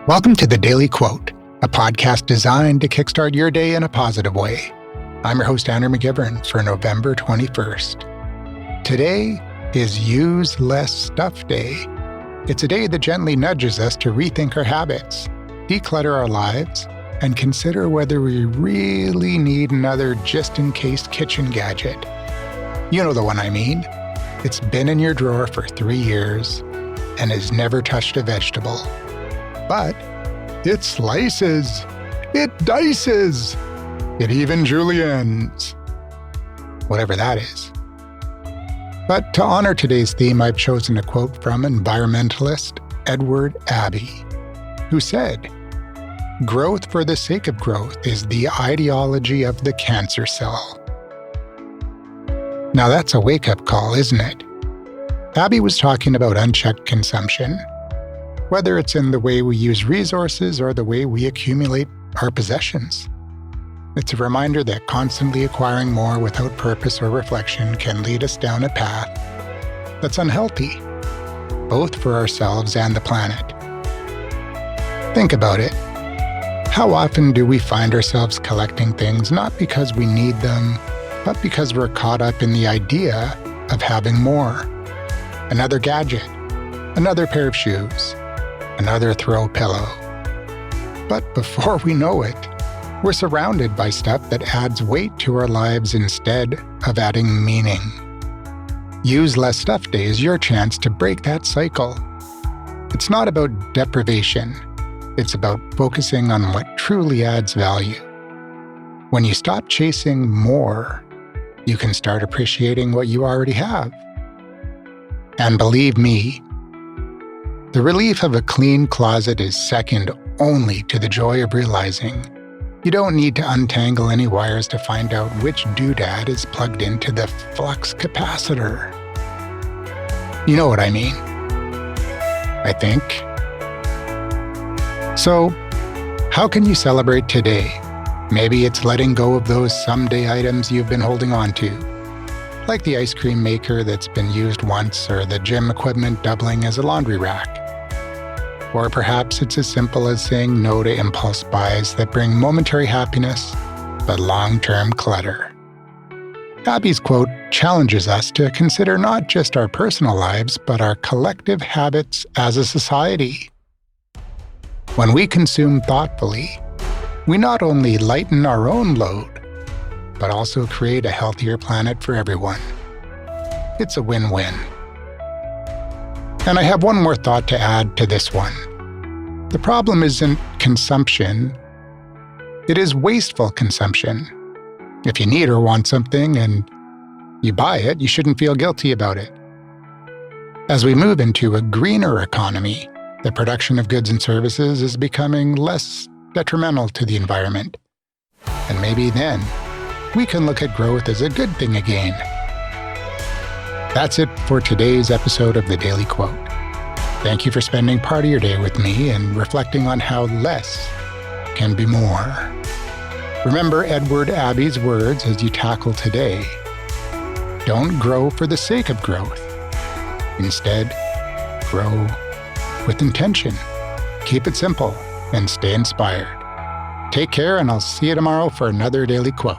Welcome to the Daily Quote, a podcast designed to kickstart your day in a positive way. I'm your host, Andrew McGivern, for November 21st. Today is Use Less Stuff Day. It's a day that gently nudges us to rethink our habits, declutter our lives, and consider whether we really need another just-in-case kitchen gadget. You know the one I mean. It's been in your drawer for 3 years and has never touched a vegetable. But it slices, it dices, it even Juliennes. Whatever that is. But to honor today's theme, I've chosen a quote from environmentalist Edward Abbey, who said, "Growth for the sake of growth is the ideology of the cancer cell." Now that's a wake-up call, isn't it? Abbey was talking about unchecked consumption, whether it's in the way we use resources or the way we accumulate our possessions. It's a reminder that constantly acquiring more without purpose or reflection can lead us down a path that's unhealthy, both for ourselves and the planet. Think about it. How often do we find ourselves collecting things not because we need them, but because we're caught up in the idea of having more? Another gadget, another pair of shoes, another throw pillow. But before we know it, we're surrounded by stuff that adds weight to our lives instead of adding meaning. Use Less Stuff Day is your chance to break that cycle. It's not about deprivation. It's about focusing on what truly adds value. When you stop chasing more, you can start appreciating what you already have. And believe me, the relief of a clean closet is second only to the joy of realizing you don't need to untangle any wires to find out which doodad is plugged into the flux capacitor. You know what I mean, I think. So, how can you celebrate today? Maybe it's letting go of those someday items you've been holding on to, like the ice cream maker that's been used once or the gym equipment doubling as a laundry rack. Or perhaps it's as simple as saying no to impulse buys that bring momentary happiness, but long-term clutter. Abbey's quote challenges us to consider not just our personal lives, but our collective habits as a society. When we consume thoughtfully, we not only lighten our own load, but also create a healthier planet for everyone. It's a win-win. And I have one more thought to add to this one. The problem isn't consumption. It is wasteful consumption. If you need or want something and you buy it, you shouldn't feel guilty about it. As we move into a greener economy, the production of goods and services is becoming less detrimental to the environment. And maybe then, we can look at growth as a good thing again. That's it for today's episode of the Daily Quote. Thank you for spending part of your day with me and reflecting on how less can be more. Remember Edward Abbey's words as you tackle today. Don't grow for the sake of growth. Instead, grow with intention. Keep it simple and stay inspired. Take care, and I'll see you tomorrow for another Daily Quote.